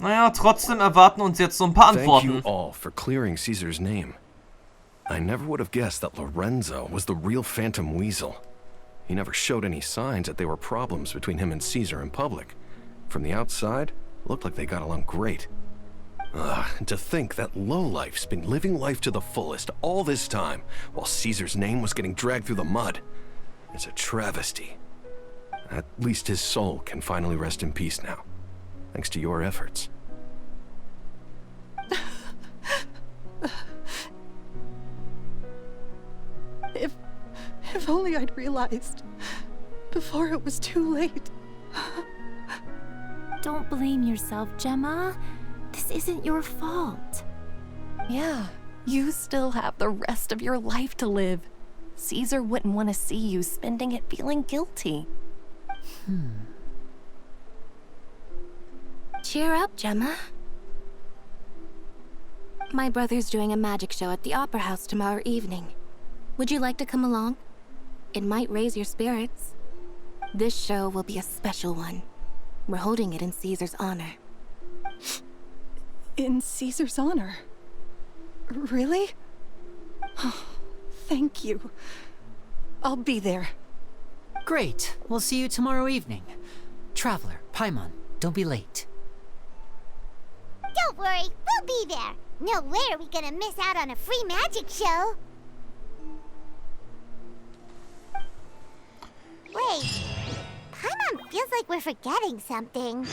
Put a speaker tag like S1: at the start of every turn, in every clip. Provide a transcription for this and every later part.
S1: Naja, trotzdem erwarten uns jetzt so ein paar
S2: Thank you
S1: Antworten.
S2: all for clearing Caesar's name. I never would have guessed that Lorenzo was the real Phantom Weasel. He never showed any signs that there were problems between him and Caesar in public. From the outside, it looked like they got along great. And to think that lowlife's been living life to the fullest all this time, while Caesar's name was getting dragged through the mud. It's a travesty. At least his soul can finally rest in peace now, thanks to your efforts.
S3: If only I'd realized before it was too late.
S4: Don't blame yourself, Gemma. This isn't your fault.
S5: Yeah, you still have the rest of your life to live. Caesar wouldn't want to see you spending it feeling guilty.
S4: Cheer up, Gemma. My brother's doing a magic show at the Opera House tomorrow evening. Would you like to come along? It might raise your spirits. This show will be a special one. We're holding it in Caesar's honor.
S3: In Caesar's honor? Really? Oh, thank you. I'll be there.
S6: Great. We'll see you tomorrow evening. Traveler, Paimon, don't be late.
S7: Don't worry, we'll be there. No way are we gonna miss out on a free magic show. Wait, Paimon feels like we're forgetting something.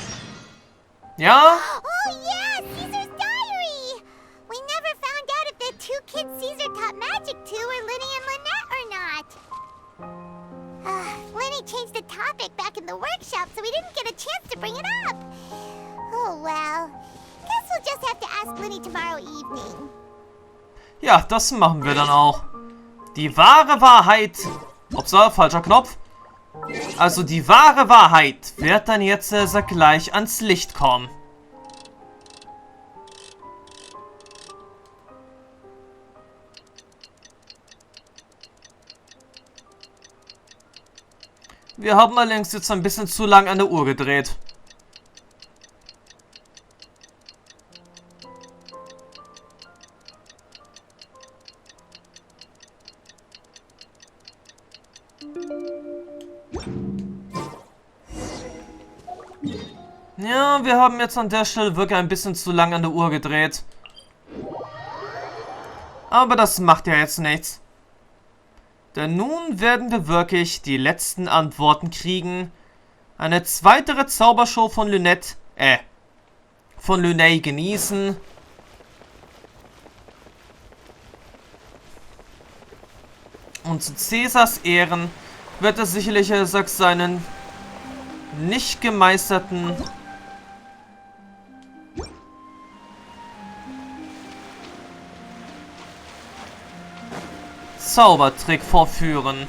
S1: Ja?
S7: Oh yeah, Caesar's diary! We never found out if the two kids Caesar taught magic to were Linny and Lynette or not. Linny changed the topic back in the workshop, so we didn't get a chance to bring it up. Oh well, guess we'll just have to ask Linny tomorrow evening.
S1: Ja, das machen wir dann auch. Die wahre Wahrheit... Upsa, falscher Knopf. Also die wahre Wahrheit wird dann jetzt gleich ans Licht kommen. Wir haben allerdings jetzt ein bisschen zu lang an der Uhr gedreht. Ja, wir haben jetzt an der Stelle wirklich ein bisschen zu lang an der Uhr gedreht. Aber das macht ja jetzt nichts. Denn nun werden wir wirklich die letzten Antworten kriegen. Eine weitere Zaubershow von Lynette, von Lynette genießen. Und zu Cäsars Ehren wird er sicherlich seinen nicht gemeisterten Zaubertrick vorführen.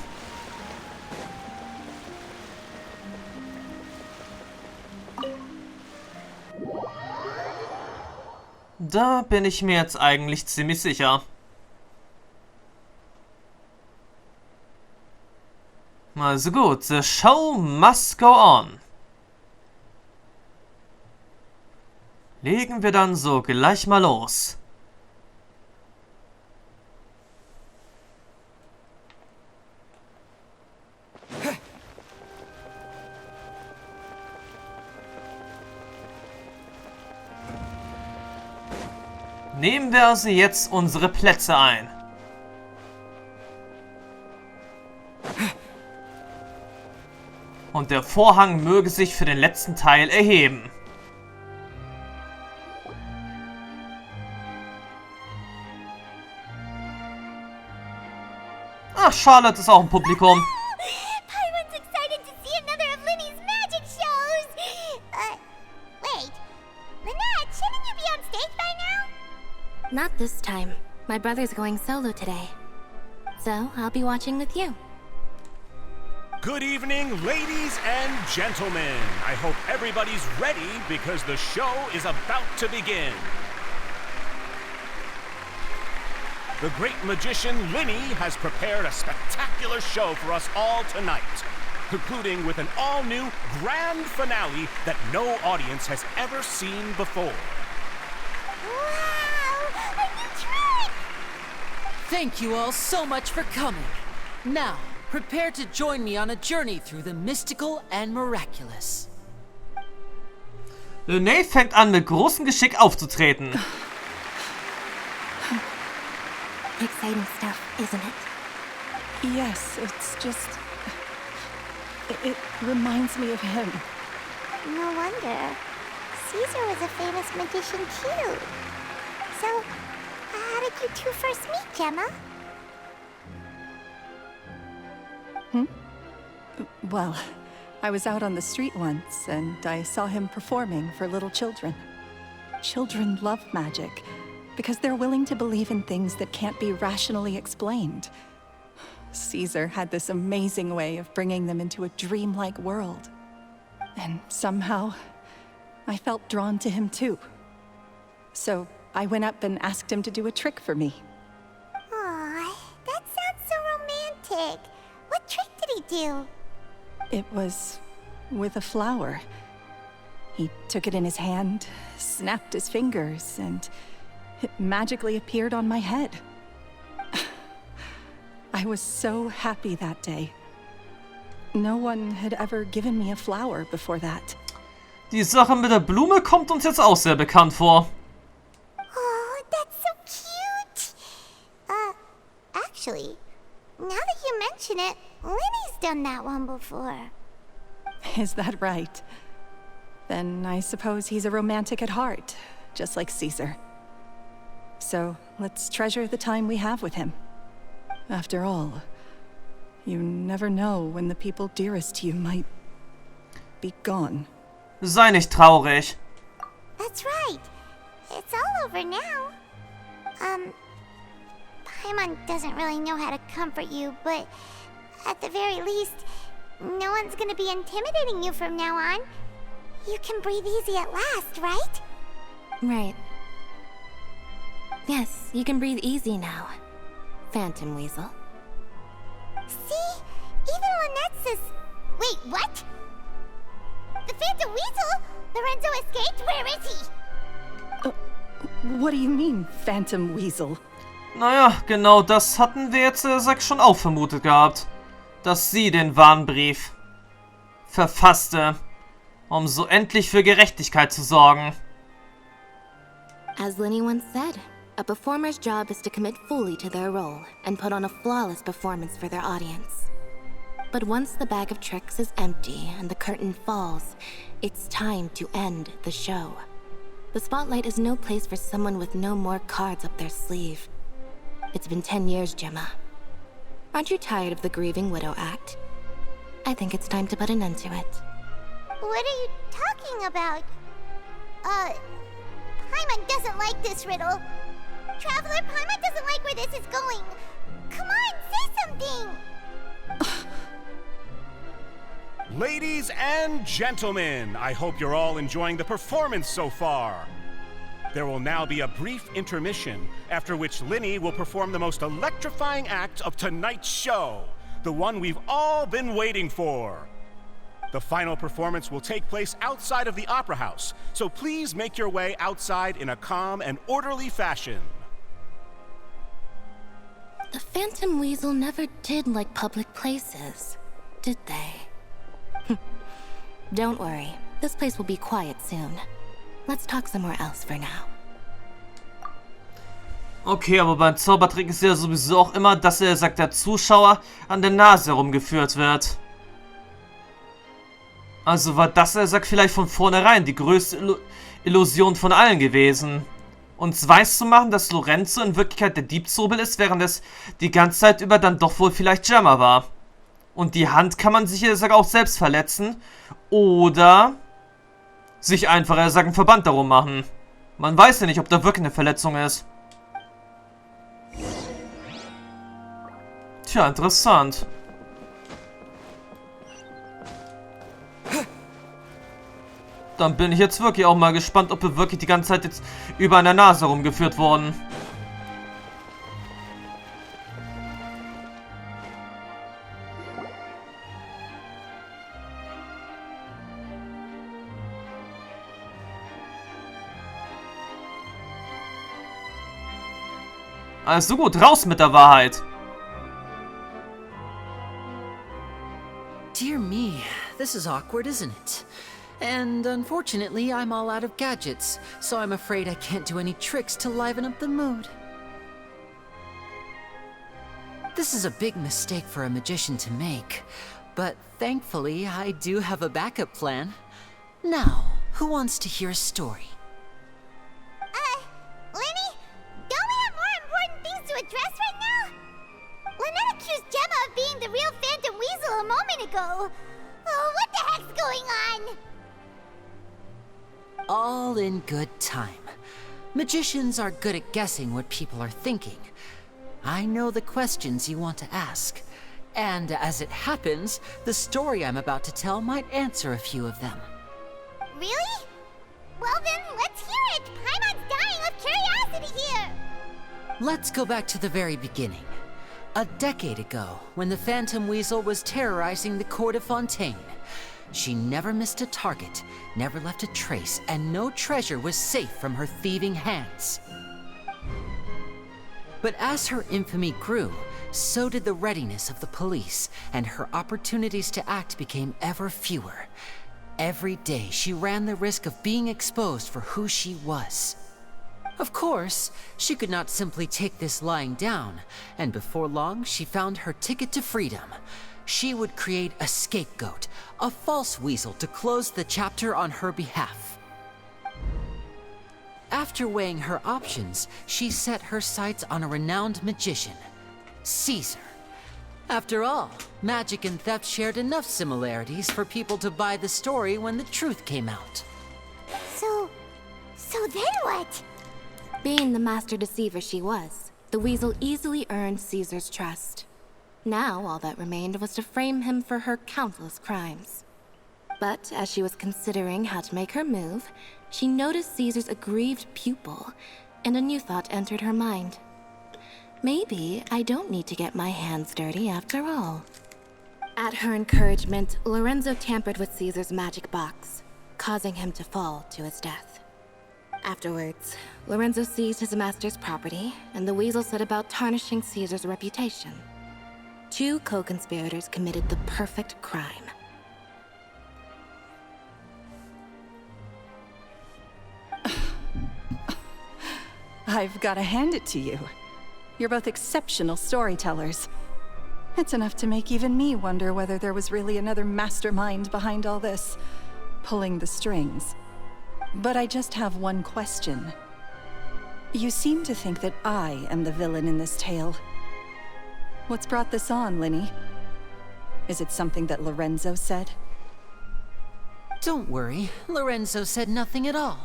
S1: Da bin ich mir jetzt eigentlich ziemlich sicher. Also gut, the show must go on. Legen wir dann so gleich mal los. Nehmen wir also jetzt unsere Plätze ein. Und der Vorhang möge sich für den letzten Teil erheben. Ach, Charlotte ist auch im Publikum.
S7: Paimon's excited to see another of Linny's magic shows. Wait. Lynette, shouldn't you be on stage by now?
S4: Not this time. My brother's going solo today. So, I'll be watching with you.
S8: Good evening, ladies and gentlemen. I hope everybody's ready because the show is about to begin. The great magician Linny has prepared a spectacular show for us all tonight. concluding with an all-new grand finale that no audience has ever seen before.
S7: Wow! A new trick!
S6: Thank you all so much for coming. Now, prepare to join me on a journey through the mystical and miraculous.
S1: Lügen fängt an, mit großem Geschick aufzutreten.
S4: Exciting stuff, isn't it?
S3: Yes, it's just... It reminds me of him.
S7: No wonder. Caesar was a famous magician too. So, how did you two first meet, Gemma?
S3: Well, I was out on the street once, and I saw him performing for little children. Children love magic, because they're willing to believe in things that can't be rationally explained. Caesar had this amazing way of bringing them into a dreamlike world. And somehow, I felt drawn to him too. So I went up and asked him to do a trick for me.
S7: Aw, that sounds so romantic. What trick did he do?
S3: It was with a flower. He took it in his hand, snapped his fingers, and it magically appeared on my head. I was so happy that day. No one had ever given me a flower before that.
S1: Die Sache mit der Blume kommt uns jetzt auch sehr bekannt vor.
S7: Oh, that's so cute! Actually, now that you mention it, Lenny's done that one before.
S3: Is that right? Then I suppose he's a romantic at heart, just like Caesar. So let's treasure the time we have with him. After all, you never know when the people dearest to you might be gone.
S1: Sei nicht traurig.
S7: That's right. It's all over now. Paimon doesn't really know how to comfort you, but at the very least, no one's gonna be intimidating you from now on. You can breathe easy at last, right?
S4: Right. Yes, you can breathe easy now, Phantom Weasel.
S7: See? Even Lynette says... Wait, what? The Phantom Weasel? Lorenzo escaped? Where is he?
S3: What do you mean, Phantom Weasel?
S1: Naja, genau das hatten wir jetzt schon auch vermutet gehabt. Dass sie den Warnbrief verfasste, um so endlich für Gerechtigkeit zu sorgen.
S4: As Lenny once said, a performer's job is to commit fully to their role and put on a flawless performance for their audience. But once the bag of tricks is empty and the curtain falls, it's time to end the show. The spotlight is no place for someone with no more cards up their sleeve. It's been 10 years, Gemma. Aren't you tired of the grieving widow act? I think it's time to put an end to it.
S7: What are you talking about? Paimon doesn't like this riddle. Traveler, Paimon doesn't like where this is going. Come on, say something!
S8: Ladies and gentlemen, I hope you're all enjoying the performance so far. There will now be a brief intermission, after which Linny will perform the most electrifying act of tonight's show, the one we've all been waiting for. The final performance will take place outside of the Opera House, so please make your way outside in a calm and orderly fashion.
S4: The Phantom Weasel never did like public places, did they? Don't worry, this place will be quiet soon. Let's talk somewhere else for now.
S1: Okay, aber beim Zaubertrick ist ja sowieso auch immer, dass sagt, der Zuschauer an der Nase herumgeführt wird. Also war das, sagt, vielleicht von vornherein die größte Illusion von allen gewesen. Uns weiß zu machen, dass Lorenzo in Wirklichkeit der Diebzobel ist, während es die ganze Zeit über dann doch wohl vielleicht Gemma war. Und die Hand kann man sich, sagt, auch selbst verletzen. Oder sich einfach, sagt, einen Verband darum machen. Man weiß ja nicht, ob da wirklich eine Verletzung ist. Tja, interessant. Dann bin ich jetzt wirklich auch mal gespannt, ob wir wirklich die ganze Zeit jetzt über einer Nase rumgeführt wurden. Also gut, raus mit der Wahrheit.
S6: Dear me, this is awkward, isn't it? And unfortunately, I'm all out of gadgets, so I'm afraid I can't do any tricks to liven up the mood. This is a big mistake for a magician to make, but thankfully, I do have a backup plan. Now, who wants to hear a story?
S7: Lenny? Don't we have more important things to address right now? Lynette accused Gemma of being the real Phantom Weasel a moment ago. Oh, what the heck's going on?
S6: All in good time. Magicians are good at guessing what people are thinking. I know the questions you want to ask. And as it happens, the story I'm about to tell might answer a few of them.
S7: Really? Well then, let's hear it! Paimon's dying of curiosity here!
S6: Let's go back to the very beginning. A decade ago, when the Phantom Weasel was terrorizing the court of Fontaine. She never missed a target, never left a trace, and no treasure was safe from her thieving hands. But as her infamy grew, so did the readiness of the police, and her opportunities to act became ever fewer. Every day, she ran the risk of being exposed for who she was. Of course, she could not simply take this lying down, and before long, she found her ticket to freedom. She would create a scapegoat, a false weasel to close the chapter on her behalf. After weighing her options, she set her sights on a renowned magician, Cesar. After all, magic and theft shared enough similarities for people to buy the story when the truth came out.
S7: So then what?
S4: Being the master deceiver she was, the weasel easily earned Caesar's trust. Now, all that remained was to frame him for her countless crimes. But as she was considering how to make her move, she noticed Caesar's aggrieved pupil, and a new thought entered her mind. Maybe I don't need to get my hands dirty after all. At her encouragement, Lorenzo tampered with Caesar's magic box, causing him to fall to his death. Afterwards, Lorenzo seized his master's property, and the weasel set about tarnishing Caesar's reputation. Two co-conspirators committed the perfect crime.
S3: I've got to hand it to you. You're both exceptional storytellers. It's enough to make even me wonder whether there was really another mastermind behind all this, pulling the strings. But I just have one question. You seem to think that I am the villain in this tale. What's brought this on, Linny? Is it something that Lorenzo said?
S6: Don't worry, Lorenzo said nothing at all.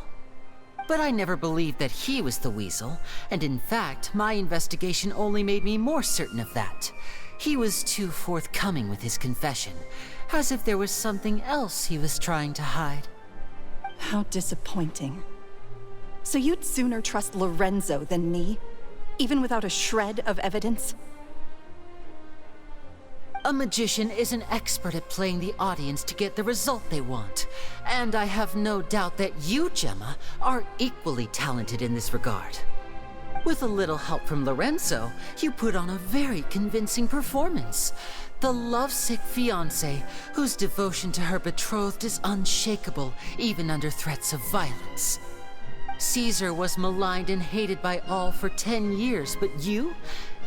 S6: But I never believed that he was the weasel, and in fact, my investigation only made me more certain of that. He was too forthcoming with his confession, as if there was something else he was trying to hide.
S3: How disappointing. So you'd sooner trust Lorenzo than me? Even without a shred of evidence?
S6: A magician is an expert at playing the audience to get the result they want. And I have no doubt that you, Gemma, are equally talented in this regard. With a little help from Lorenzo, you put on a very convincing performance. The lovesick fiancé, whose devotion to her betrothed is unshakable, even under threats of violence. Caesar was maligned and hated by all for 10 years, but you?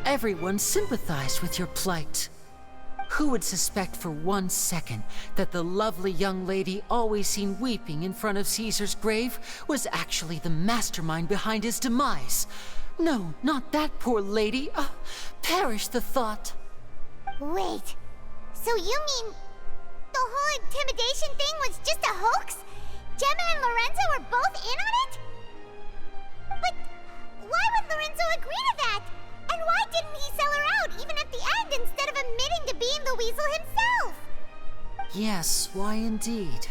S6: Everyone sympathized with your plight. Who would suspect for 1 second that the lovely young lady always seen weeping in front of Caesar's grave was actually the mastermind behind his demise? No, not that poor lady. Perish the thought.
S7: Wait, so you mean the whole intimidation thing was just a hoax? Gemma and Lorenzo were both in on it? But why would Lorenzo agree to that? And why didn't he sell her out even at the end instead of admitting to being the weasel himself?
S6: Yes, why indeed?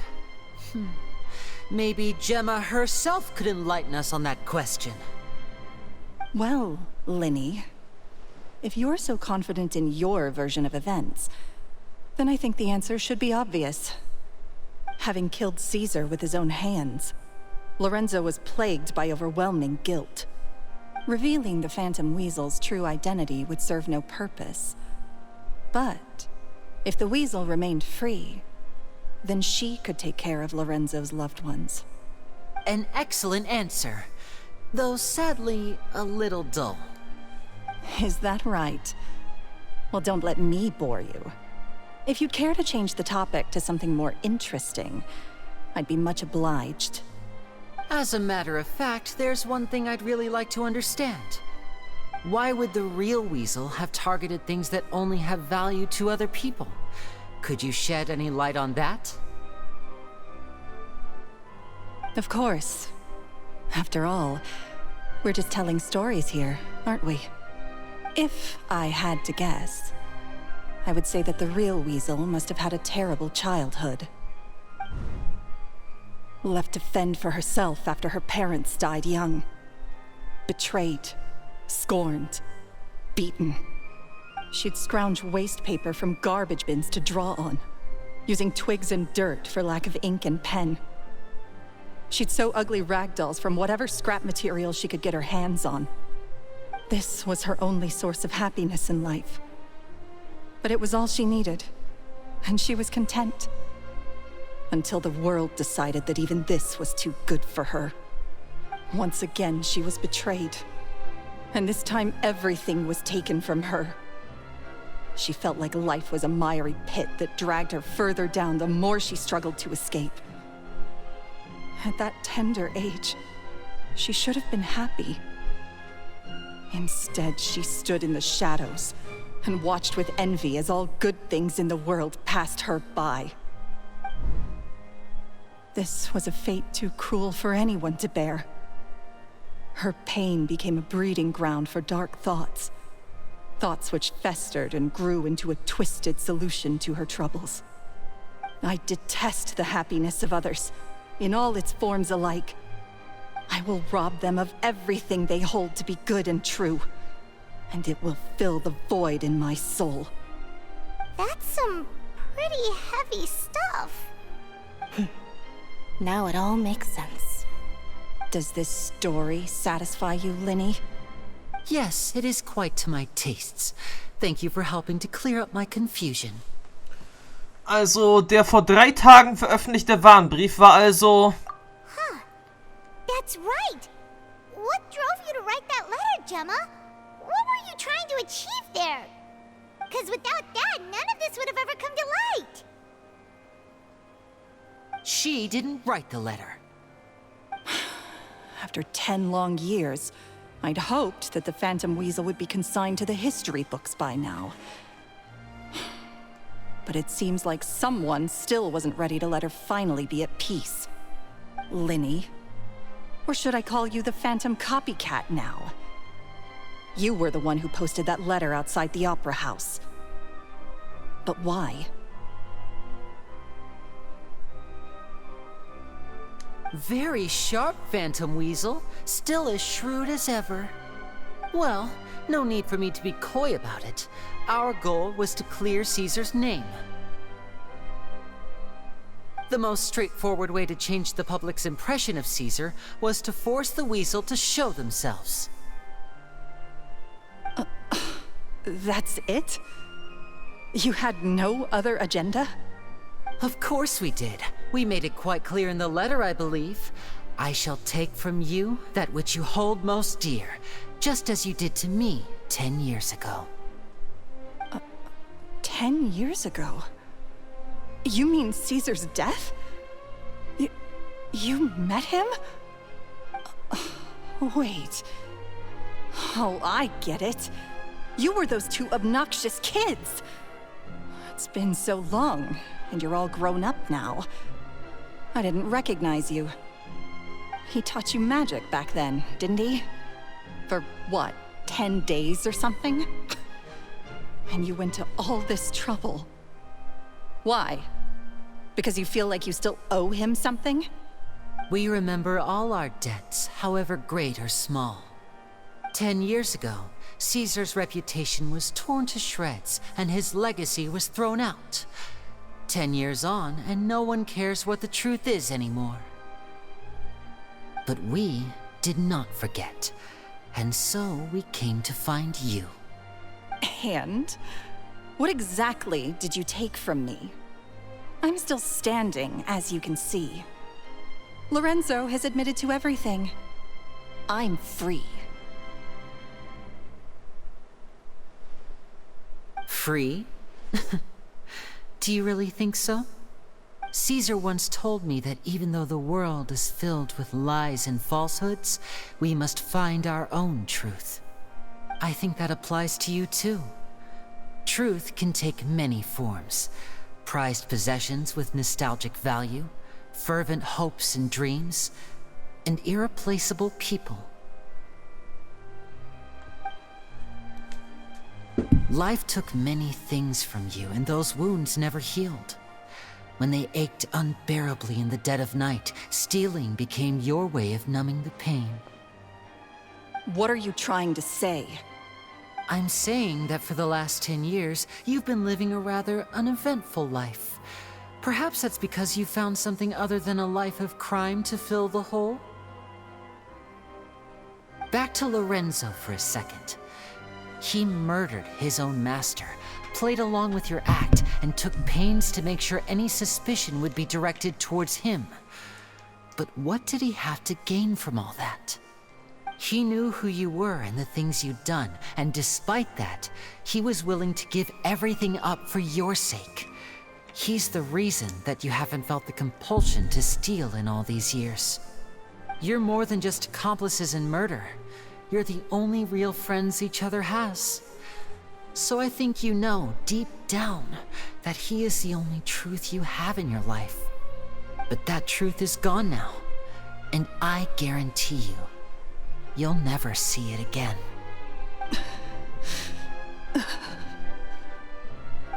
S6: Maybe Gemma herself could enlighten us on that question.
S3: Well, Linny, if you're so confident in your version of events, then I think the answer should be obvious. Having killed Caesar with his own hands, Lorenzo was plagued by overwhelming guilt. Revealing the Phantom Weasel's true identity would serve no purpose. But if the weasel remained free, then she could take care of Lorenzo's loved ones.
S6: An excellent answer, though sadly a little dull.
S3: Is that right? Well, don't let me bore you. If you'd care to change the topic to something more interesting, I'd be much obliged.
S6: As a matter of fact, there's one thing I'd really like to understand. Why would the real weasel have targeted things that only have value to other people? Could you shed any light on that?
S3: Of course. After all, we're just telling stories here, aren't we? If I had to guess, I would say that the real weasel must have had a terrible childhood. Left to fend for herself after her parents died young. Betrayed, scorned, beaten. She'd scrounge waste paper from garbage bins to draw on, using twigs and dirt for lack of ink and pen. She'd sew ugly ragdolls from whatever scrap material she could get her hands on. This was her only source of happiness in life. But it was all she needed, and she was content. Until the world decided that even this was too good for her. Once again, she was betrayed. And this time, everything was taken from her. She felt like life was a miry pit that dragged her further down the more she struggled to escape. At that tender age, she should have been happy. Instead, she stood in the shadows and watched with envy as all good things in the world passed her by. This was a fate too cruel for anyone to bear. Her pain became a breeding ground for dark thoughts. Thoughts which festered and grew into a twisted solution to her troubles. I detest the happiness of others, in all its forms alike. I will rob them of everything they hold to be good and true, and it will fill the void in my soul.
S7: That's some pretty heavy stuff.
S4: Now it all makes sense.
S3: Does this story satisfy you, Linny?
S6: Yes, it is quite to my tastes. Thank you for helping to clear up my confusion.
S1: Also, der vor 3 Tagen veröffentlichte Warnbrief war also...
S7: Huh. That's right. What drove you to write that letter, Gemma? What were you trying to achieve there? Because without that, none of this would have ever come to light.
S6: She didn't write the letter.
S3: After 10 long years, I'd hoped that the Phantom Weasel would be consigned to the history books by now. But it seems like someone still wasn't ready to let her finally be at peace. Linny. Or should I call you the Phantom Copycat now? You were the one who posted that letter outside the Opera House. But why?
S6: Very sharp, Phantom Weasel. Still as shrewd as ever. Well, no need for me to be coy about it. Our goal was to clear Caesar's name. The most straightforward way to change the public's impression of Caesar was to force the Weasel to show themselves.
S3: That's it? You had no other agenda?
S6: Of course we did. We made it quite clear in the letter, I believe. I shall take from you that which you hold most dear, just as you did to me 10 years ago.
S3: 10 years ago? You mean Caesar's death? You met him? Wait. Oh, I get it. You were those 2 obnoxious kids. It's been so long, and you're all grown up now. I didn't recognize you. He taught you magic back then, didn't he? For what, 10 days or something? And you went to all this trouble. Why? Because you feel like you still owe him something?
S6: We remember all our debts, however great or small. 10 years ago, Caesar's reputation was torn to shreds, and his legacy was thrown out. 10 years on, and no one cares what the truth is anymore. But we did not forget. And so we came to find you.
S3: And? What exactly did you take from me? I'm still standing, as you can see. Lorenzo has admitted to everything. I'm free.
S6: Free? Do you really think so? Cesar once told me that even though the world is filled with lies and falsehoods, we must find our own truth. I think that applies to you too. Truth can take many forms. Prized possessions with nostalgic value, fervent hopes and dreams, and irreplaceable people. Life took many things from you, and those wounds never healed. When they ached unbearably in the dead of night, stealing became your way of numbing the pain.
S3: What are you trying to say?
S6: I'm saying that for the last 10 years, you've been living a rather uneventful life. Perhaps that's because you found something other than a life of crime to fill the hole? Back to Lorenzo for a second. He murdered his own master, played along with your act, and took pains to make sure any suspicion would be directed towards him. But what did he have to gain from all that? He knew who you were and the things you'd done, and despite that, he was willing to give everything up for your sake. He's the reason that you haven't felt the compulsion to steal in all these years. You're more than just accomplices in murder. You're the only real friends each other has. So I think you know, deep down, that he is the only truth you have in your life. But that truth is gone now, and I guarantee you, you'll never see it again.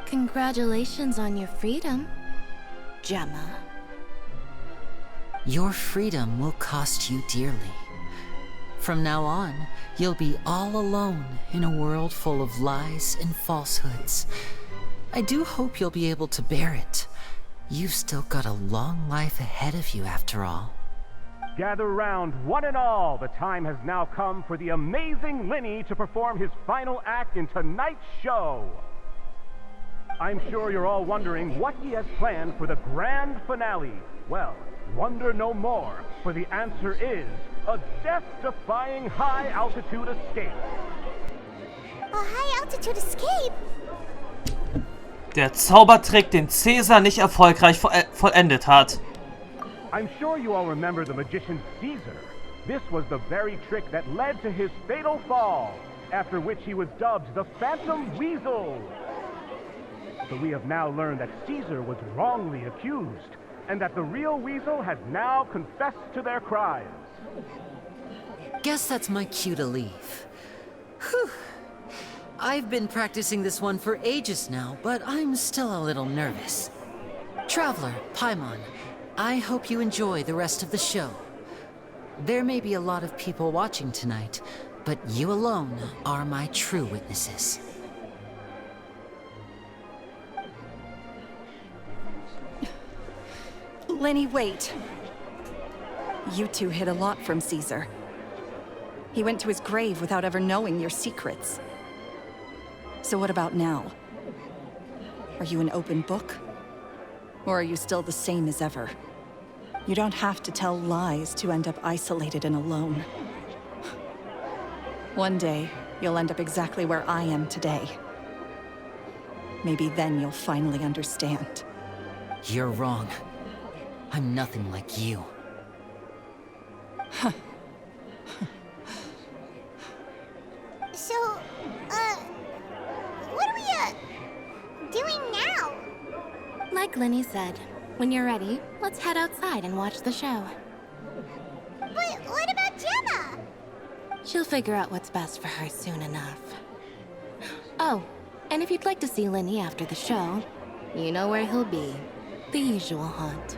S4: Congratulations on your freedom, Gemma.
S6: Your freedom will cost you dearly. From now on, you'll be all alone in a world full of lies and falsehoods. I do hope you'll be able to bear it. You've still got a long life ahead of you after all.
S8: Gather round, one and all. The time has now come for the amazing Lenny to perform his final act in tonight's show. I'm sure you're all wondering what he has planned for the grand finale. Well, wonder no more, for the answer is a death-defying high-altitude escape.
S7: A high-altitude escape?
S1: Der Zaubertrick, den Cesar nicht erfolgreich vollendet hat.
S8: I'm sure you all remember the magician Cesar. This was the very trick that led to his fatal fall, after which he was dubbed the Phantom Weasel. But we have now learned that Cesar was wrongly accused, and that the real Weasel has now confessed to their crimes.
S6: Guess that's my cue to leave. Whew. I've been practicing this one for ages now, but I'm still a little nervous. Traveler, Paimon, I hope you enjoy the rest of the show. There may be a lot of people watching tonight, but you alone are my true witnesses.
S3: Lenny, wait. You two hid a lot from Cesar. He went to his grave without ever knowing your secrets. So what about now? Are you an open book? Or are you still the same as ever? You don't have to tell lies to end up isolated and alone. One day, you'll end up exactly where I am today. Maybe then you'll finally understand.
S6: You're wrong. I'm nothing like you.
S7: So, what are we, doing now?
S4: Like Lenny said, when you're ready, let's head outside and watch the show.
S7: But what about Gemma?
S4: She'll figure out what's best for her soon enough. Oh, and if you'd like to see Lenny after the show, you know where he'll be. The usual haunt.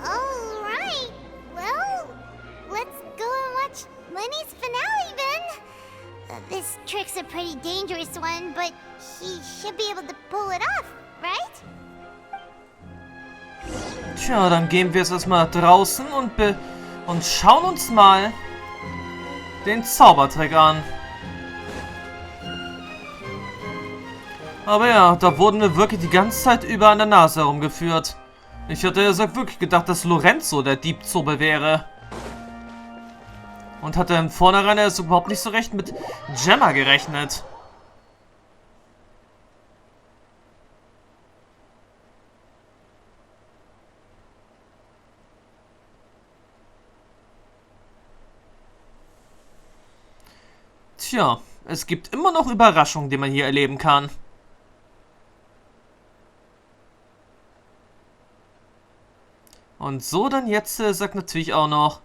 S7: All right. Well, let's go and watch Lenny's finale then. This trick's a pretty dangerous one, but he should be able to pull it off, right?
S1: Tja, dann gehen wir jetzt erstmal draußen und schauen uns mal den Zaubertrick an. Aber ja, da wurden wir wirklich die ganze Zeit über an der Nase herumgeführt. Ich hatte ja wirklich gedacht, dass Lorenzo der Diebzobel wäre. Und hatte im Vornherein erst überhaupt nicht so recht mit Gemma gerechnet. Tja, es gibt immer noch Überraschungen, die man hier erleben kann. Und so dann jetzt sagt natürlich auch noch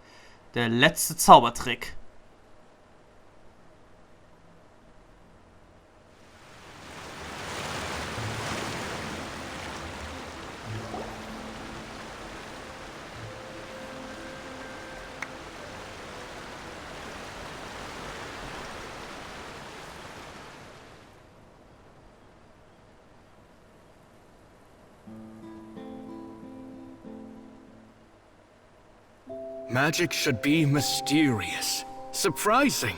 S1: der letzte Zaubertrick.
S9: Magic should be mysterious, surprising,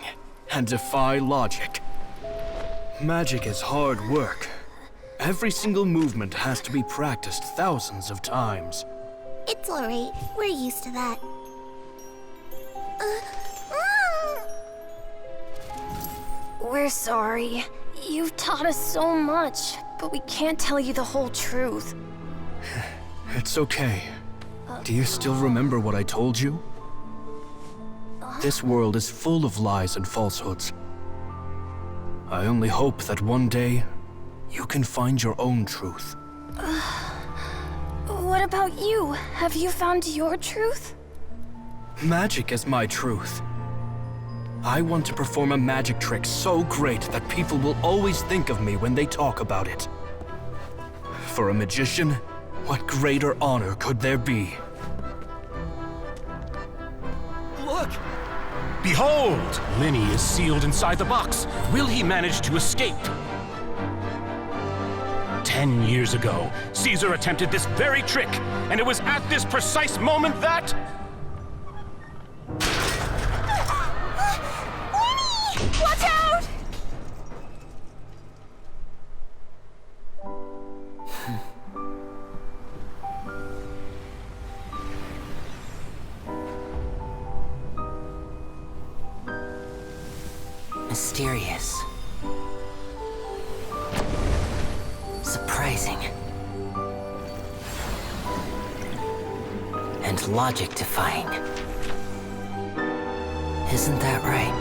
S9: and defy logic. Magic is hard work. Every single movement has to be practiced thousands of times.
S7: It's alright. We're used to that.
S5: We're sorry. You've taught us so much, but we can't tell you the whole truth.
S9: It's okay. Do you still remember what I told you? This world is full of lies and falsehoods. I only hope that one day, you can find your own truth.
S5: What about you? Have you found your truth?
S9: Magic is my truth. I want to perform a magic trick so great that people will always think of me when they talk about it. For a magician, what greater honor could there be?
S8: Look! Behold! Linny is sealed inside the box. Will he manage to escape? 10 years ago, Cesar attempted this very trick, and it was at this precise moment that...
S7: Lenny! Watch out!
S6: Mysterious. Surprising. And logic-defying. Isn't that right?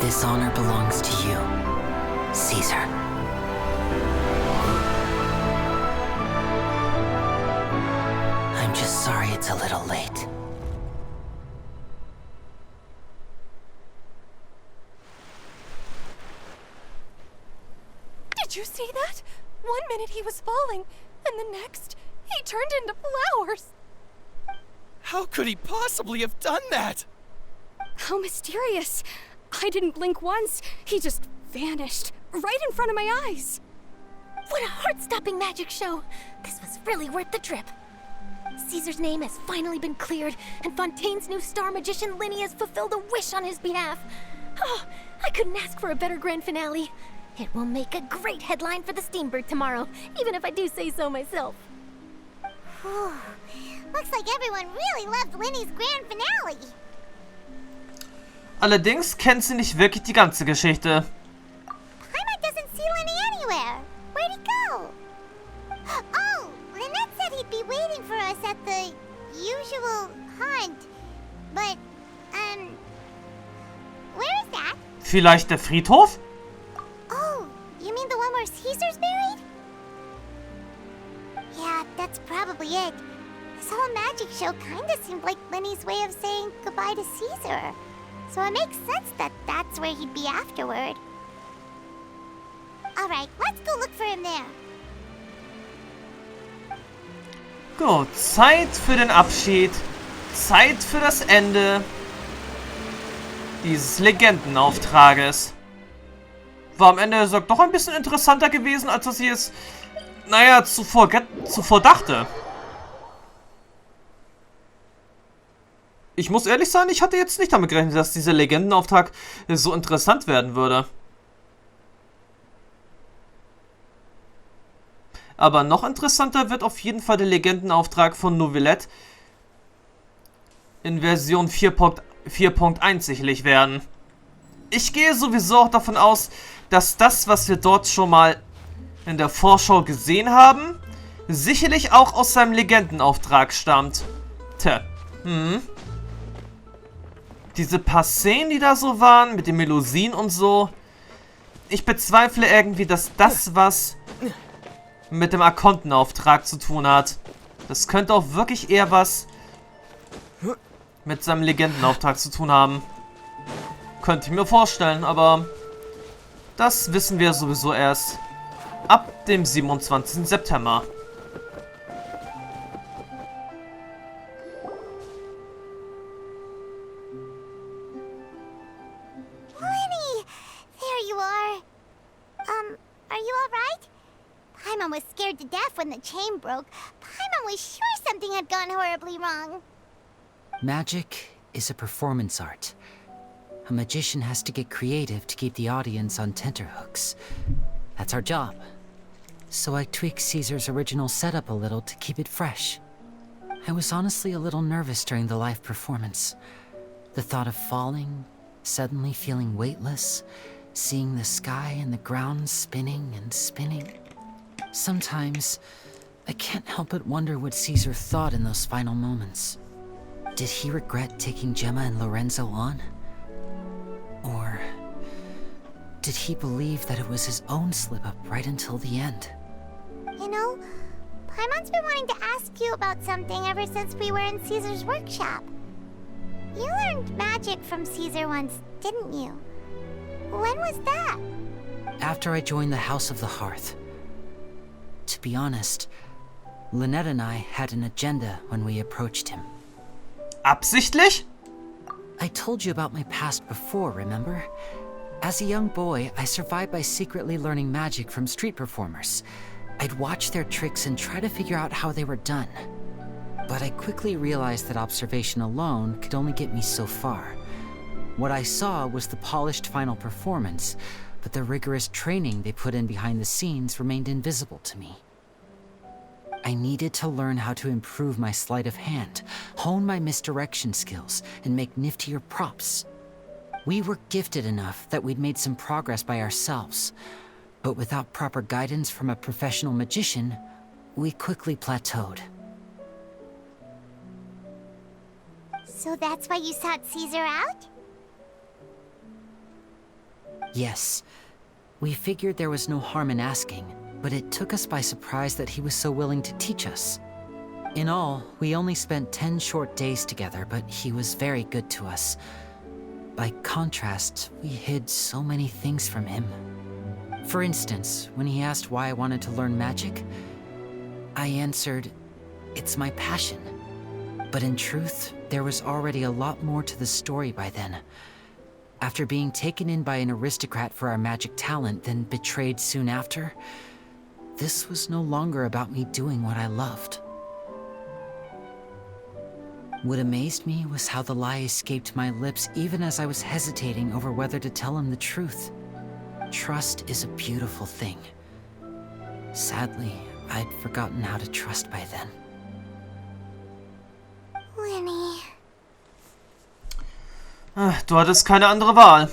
S6: This honor belongs to you, Cesar. I'm just sorry it's a little late.
S5: Did you see that? 1 minute he was falling, and the next, he turned into flowers.
S10: How could he possibly have done that?
S11: How mysterious. I didn't blink once. He just vanished, right in front of my eyes.
S7: What a heart-stopping magic show! This was really worth the trip. Caesar's name has finally been cleared, and Fontaine's new star magician Linny has fulfilled a wish on his behalf. Oh, I couldn't ask for a better grand finale. It will make a great headline for the Steambird tomorrow, even if I do say so myself. Looks like everyone really loved Linny's grand finale.
S1: Allerdings kennt sie nicht wirklich die ganze Geschichte.
S7: Paimon doesn't see Linny anywhere. Where'd he go? Oh, Lynette said he'd be waiting for us at the usual haunt. But, where is that?
S1: Vielleicht der Friedhof?
S7: Oh, you mean the one where Caesar's buried? Yeah, that's probably it. This whole magic show kinda seemed like Linny's way of saying goodbye to Cesar. So it makes sense that that's where he'd be afterward. Alright, let's go look for him there.
S1: Gut, Zeit für den Abschied. Zeit für das Ende dieses Legendauftrages. War am Ende doch ein bisschen interessanter gewesen, als dass ich es, naja, zuvor dachte. ich muss ehrlich sein, ich hatte jetzt nicht damit gerechnet, dass dieser Legendenauftrag so interessant werden würde. Aber noch interessanter wird auf jeden Fall der Legendenauftrag von Novelette in Version 4.1 sicherlich werden. Ich gehe sowieso auch davon aus, dass das, was wir dort schon mal in der Vorschau gesehen haben, sicherlich auch aus seinem Legendenauftrag stammt. Tja, diese paar Szenen, die da so waren, mit den Melodien und so. Ich bezweifle irgendwie, dass das was mit dem Akontenauftrag zu tun hat. Das könnte auch wirklich eher was mit seinem Legendenauftrag zu tun haben. Könnte ich mir vorstellen, aber das wissen wir sowieso erst ab dem 27. September.
S7: Lenny! There you are. Are you alright? Paimon was scared to death when the chain broke. Paimon was sure something had gone horribly wrong.
S6: Magic is a performance art. A magician has to get creative to keep the audience on tenterhooks. That's our job. So I tweaked Cesar's original setup a little to keep it fresh. I was honestly a little nervous during the live performance. The thought of falling, suddenly feeling weightless, seeing the sky and the ground spinning and spinning. Sometimes, I can't help but wonder what Cesar thought in those final moments. Did he regret taking Gemma and Lorenzo on? Or did he believe that it was his own slip-up right until the end?
S7: You know, Paimon's been wanting to ask you about something ever since we were in Caesar's workshop. You learned magic from Cesar once, didn't you? When was that?
S6: After I joined the House of the Hearth. To be honest, Lynette and I had an agenda when we approached him.
S1: Absichtlich?
S6: I told you about my past before, remember? As a young boy, I survived by secretly learning magic from street performers. I'd watch their tricks and try to figure out how they were done. But I quickly realized that observation alone could only get me so far. What I saw was the polished final performance, but the rigorous training they put in behind the scenes remained invisible to me. I needed to learn how to improve my sleight of hand, hone my misdirection skills, and make niftier props. We were gifted enough that we'd made some progress by ourselves, but without proper guidance from a professional magician, we quickly plateaued.
S7: So that's why you sought Caesar out?
S6: Yes. We figured there was no harm in asking, but it took us by surprise that he was so willing to teach us. In all, we only spent 10 short days together, but he was very good to us. By contrast, we hid so many things from him. For instance, when he asked why I wanted to learn magic, I answered, "It's my passion." But in truth, there was already a lot more to the story by then. After being taken in by an aristocrat for our magic talent, then betrayed soon after, this was no longer about me doing what I loved. What amazed me was how the lie escaped my lips even as I was hesitating over whether to tell him the truth. Trust is a beautiful thing. Sadly, I'd forgotten how to trust by then.
S7: Lenny.
S1: Du hattest keine andere Wahl.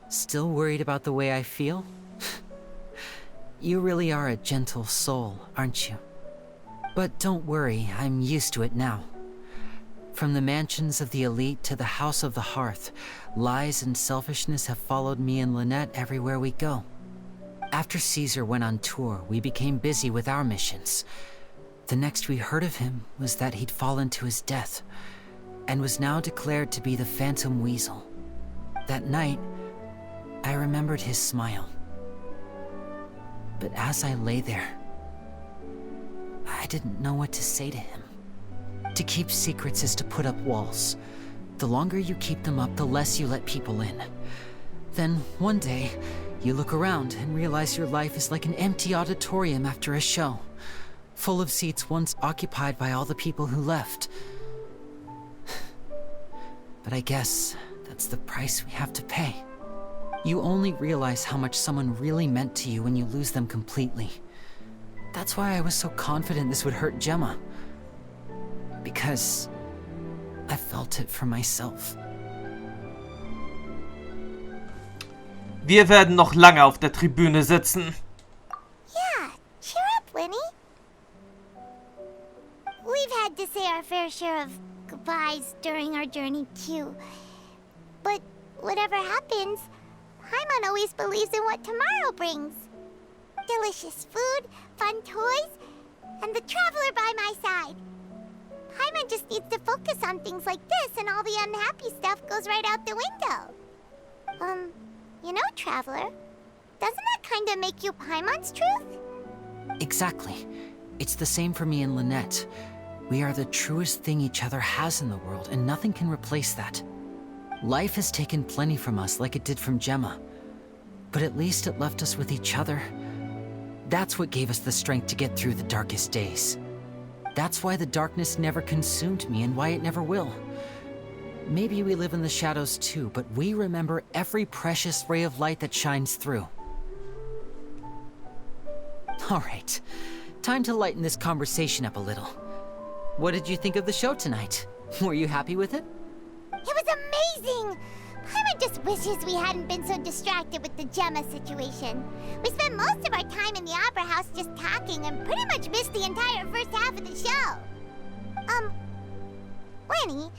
S6: Still worried about the way I feel? You really are a gentle soul, aren't you? But don't worry, I'm used to it now. From the mansions of the elite to the House of the Hearth, lies and selfishness have followed me and Lynette everywhere we go. After Cesar went on tour, we became busy with our missions. The next we heard of him was that he'd fallen to his death, and was now declared to be the Phantom Weasel. That night, I remembered his smile. But as I lay there, I didn't know what to say to him. To keep secrets is to put up walls. The longer you keep them up, the less you let people in. Then, one day, you look around and realize your life is like an empty auditorium after a show, full of seats once occupied by all the people who left. but I guess that's the price we have to pay. You only realize how much someone really meant to you when you lose them completely. That's why I was so confident this would hurt Gemma. Because I felt it for myself.
S1: Wir werden noch lange auf der Tribüne sitzen.
S7: Yeah, cheer up, Winnie. We've had to say our fair share of goodbyes during our journey, too. But whatever happens, Paimon always believes in what tomorrow brings. Delicious food, fun toys, and the traveler by my side. Paimon just needs to focus on things like this, and all the unhappy stuff goes right out the window. You know, Traveler, doesn't that kinda make you Paimon's truth?
S6: Exactly. It's the same for me and Lynette. We are the truest thing each other has in the world, and nothing can replace that. Life has taken plenty from us, like it did from Gemma. But at least it left us with each other. That's what gave us the strength to get through the darkest days. That's why the darkness never consumed me, and why it never will. Maybe we live in the shadows too, but we remember every precious ray of light that shines through. Alright, time to lighten this conversation up a little. What did you think of the show tonight? Were you happy with it?
S7: It was amazing! Paimon just wishes we hadn't been so distracted with the Gemma situation. We spent most of our time in the Opera House just talking and pretty much missed the entire first half of the show. Winnie,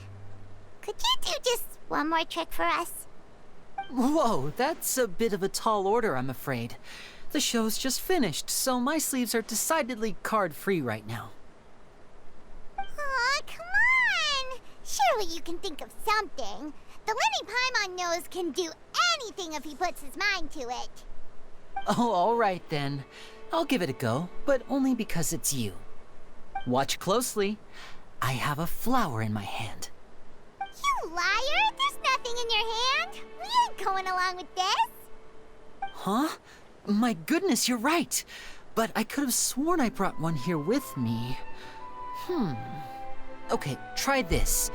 S7: could you do just one more trick for us?
S6: Whoa, that's a bit of a tall order, I'm afraid. The show's just finished, so my sleeves are decidedly card-free right now.
S7: Aw, come on! Surely you can think of something. The Lenny Paimon knows can do anything if he puts his mind to it.
S6: Oh, alright then. I'll give it a go, but only because it's you. Watch closely. I have a flower in my hand.
S7: You liar! There's nothing in your hand! We ain't going along with this!
S6: Huh? My goodness, you're right! But I could have sworn I brought one here with me. Okay, try this.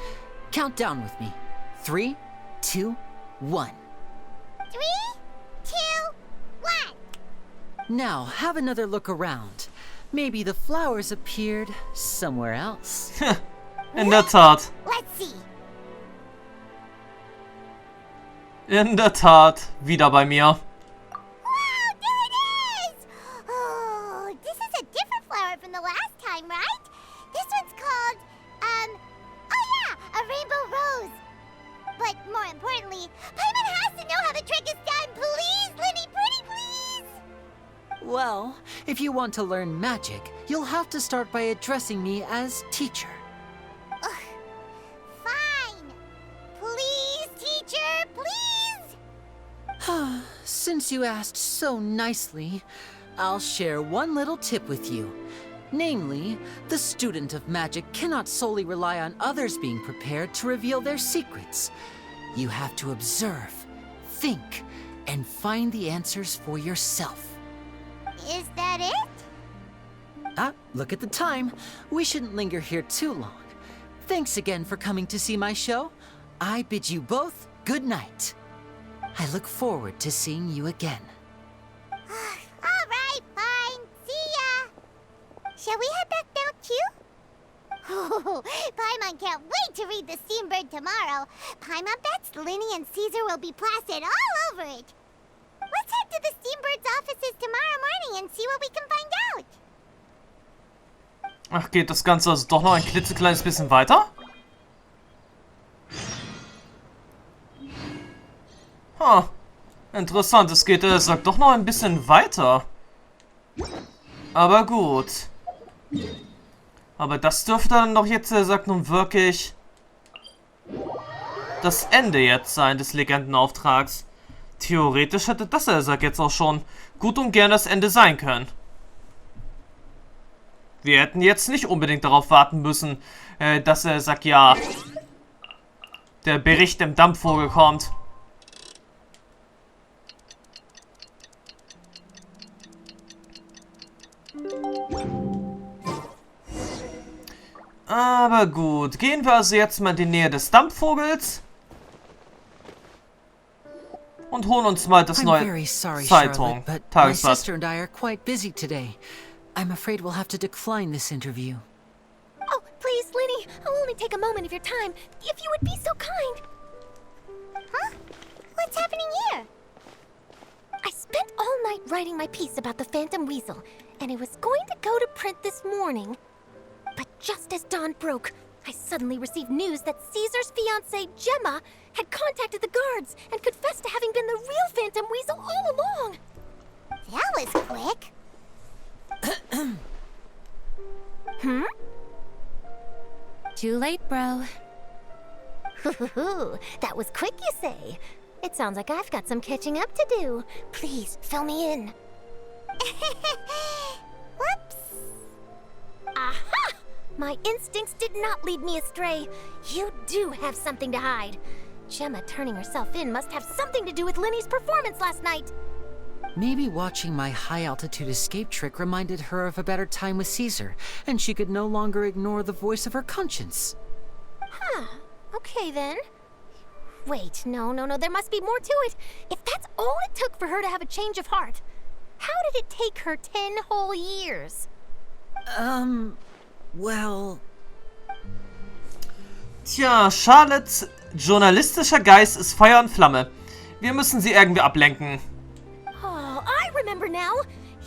S6: Count down with me. 3, 2, 1.
S7: 3, 2, 1!
S6: Now, have another look around. Maybe the flowers appeared somewhere else.
S1: In der Tat.
S7: Let's see.
S1: In der Tat. Wieder bei mir.
S7: Wow, there it is! Oh, this is a different flower from the last time, right? This one's called, oh yeah, a rainbow rose. But more importantly, Paimon has to know how the trick is done. Please, Linny, pretty please!
S6: Well, if you want to learn magic, you'll have to start by addressing me as teacher.
S7: Ugh. Fine. Please, teacher, please!
S6: Since you asked so nicely, I'll share one little tip with you. Namely, the student of magic cannot solely rely on others being prepared to reveal their secrets. You have to observe, think, and find the answers for yourself.
S7: Is that it?
S6: Ah, look at the time. We shouldn't linger here too long. Thanks again for coming to see my show. I bid you both good night. I look forward to seeing you again.
S7: Alright, fine. See ya! Shall we head back now, too? Oh, Paimon can't wait to read the Steambird tomorrow. Paimon bets Linny and Cesar will be plastered all over it. Let's head to the Steambird's offices tomorrow morning and see what we can find out.
S1: Ach, geht das Ganze also doch noch ein klitzekleines bisschen weiter? Interessant, es geht, sagt doch noch ein bisschen weiter. Aber gut. Aber das dürfte dann doch jetzt, sagt nun wirklich, das Ende jetzt sein des Legendauftrags. Theoretisch hätte das, sagt jetzt auch schon gut und gern das Ende sein können. Wir hätten jetzt nicht unbedingt darauf warten müssen, dass sagt, ja, der Bericht im Dampfvogel kommt. Aber gut, gehen wir also jetzt mal in die Nähe des Dampfvogels. und holen uns mal das
S6: I'm
S1: neue
S6: very sorry,
S1: Zeitung,
S6: Charlotte, but my
S1: Tagesblatt.
S6: sister and I are quite busy today. I'm afraid we'll have to decline this interview.
S7: Oh, please, Lenny, I'll only take a moment of your time, if you would be so kind. Huh? What's happening here? I spent all night writing my piece about the Phantom Weasel, and it was going to go to print this morning. But just as dawn broke, I suddenly received news that Caesar's fiancée, Gemma, had contacted the guards and confessed to having been the real Phantom Weasel all along. That was quick.
S4: Too late, bro.
S7: That was quick, you say? It sounds like I've got some catching up to do. Please, fill me in. Whoops. Aha! My instincts did not lead me astray. You do have something to hide. Gemma turning herself in must have something to do with Lenny's performance last night.
S6: Maybe watching my high-altitude escape trick reminded her of a better time with Caesar, and she could no longer ignore the voice of her conscience.
S7: Huh. Okay, then. Wait, no, there must be more to it. If that's all it took for her to have a change of heart, how did it take her 10 whole years?
S6: Well...
S1: Tja, Charlottes journalistischer Geist ist Feuer und Flamme. Wir müssen sie irgendwie ablenken.
S7: Oh, I remember now.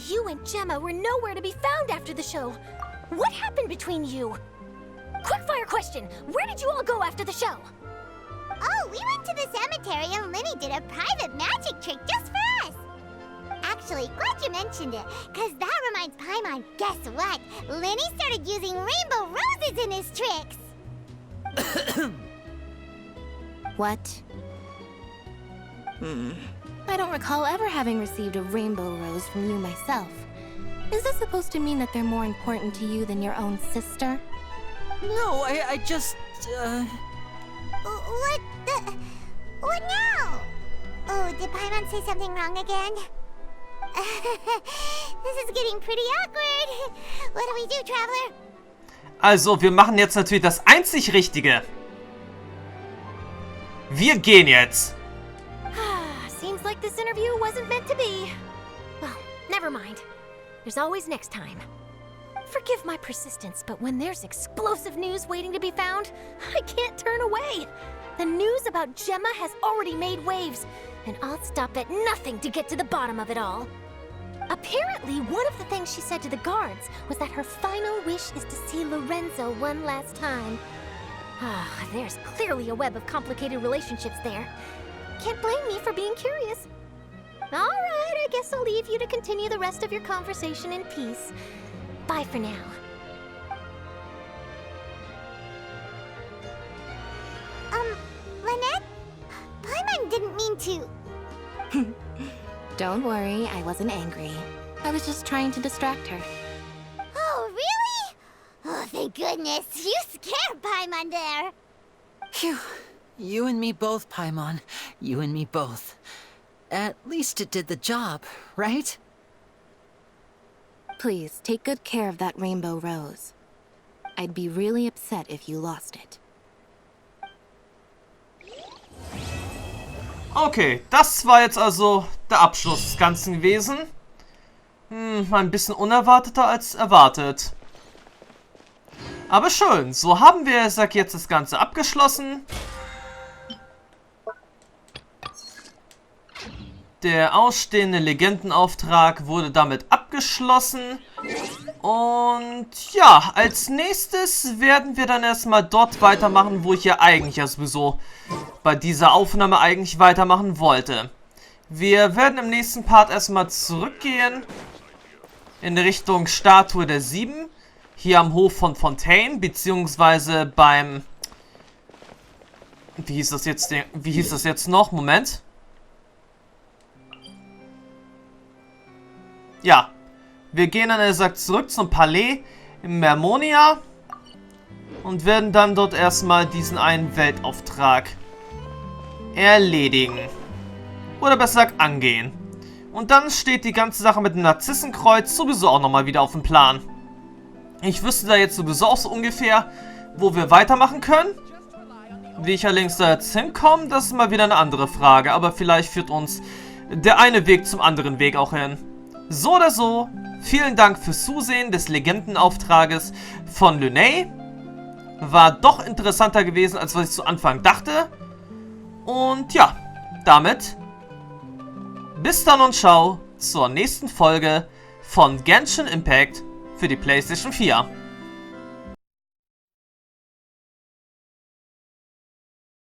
S7: You and Gemma were nowhere to be found after the show. What happened between you? Quickfire question. Where did you all go after the show? Oh, we went to the cemetery and Lenny did a private magic trick just for us. Actually, glad you mentioned it, because that reminds Paimon, guess what? Lenny started using rainbow roses in his tricks.
S4: What? I don't recall ever having received a rainbow rose from you myself. Is this supposed to mean that they're more important to you than your own sister?
S6: No, I just,
S7: What now? Oh, did Paimon say something wrong again? This is getting pretty awkward. What do we do, Traveler?
S1: Also, wir machen jetzt natürlich das einzig Richtige. Wir gehen jetzt.
S7: Seems like this interview wasn't meant to be. Well, never mind. There's always next time. Forgive my persistence, but when there's explosive news waiting to be found, I can't turn away. The news about Gemma has already made waves, and I'll stop at nothing to get to the bottom of it all. Apparently, one of the things she said to the guards was that her final wish is to see Lorenzo one last time. There's clearly a web of complicated relationships there. Can't blame me for being curious. All right, I guess I'll leave you to continue the rest of your conversation in peace. Bye for now. Lynette? Paimon didn't mean to...
S4: Don't worry, I wasn't angry. I was just trying to distract her.
S7: Oh, really? Oh, thank goodness. You scared Paimon there.
S6: Phew. You and me both, Paimon. You and me both. At least it did the job, right?
S4: Please, take good care of that rainbow rose. I'd be really upset if you lost it.
S1: Okay, das war jetzt also der Abschluss des Ganzen gewesen. Ein bisschen unerwarteter als erwartet. Aber schön, so haben wir, jetzt das Ganze abgeschlossen. Der ausstehende Legendenauftrag wurde damit abgeschlossen. Und ja, als nächstes werden wir dann erstmal dort weitermachen, wo ich ja eigentlich ja sowieso bei dieser Aufnahme eigentlich weitermachen wollte. Wir werden im nächsten Part erstmal zurückgehen in Richtung Statue der 7. Hier am Hof von Fontaine, beziehungsweise beim... Wie hieß das jetzt noch? Moment. Ja, wir gehen dann, zurück zum Palais in Mermonia und werden dann dort erstmal diesen einen Weltauftrag erledigen. Oder besser gesagt, angehen. Und dann steht die ganze Sache mit dem Narzissenkreuz sowieso auch nochmal wieder auf dem Plan. Ich wüsste da jetzt sowieso auch so ungefähr, wo wir weitermachen können. Wie ich allerdings da jetzt hinkomme, das ist mal wieder eine andere Frage. Aber vielleicht führt uns der eine Weg zum anderen Weg auch hin. So oder so, vielen Dank fürs Zusehen des Legendauftrages von Lügen. War doch interessanter gewesen, als was ich zu Anfang dachte. Und ja, damit bis dann und ciao zur nächsten Folge von Genshin Impact für die PlayStation 4.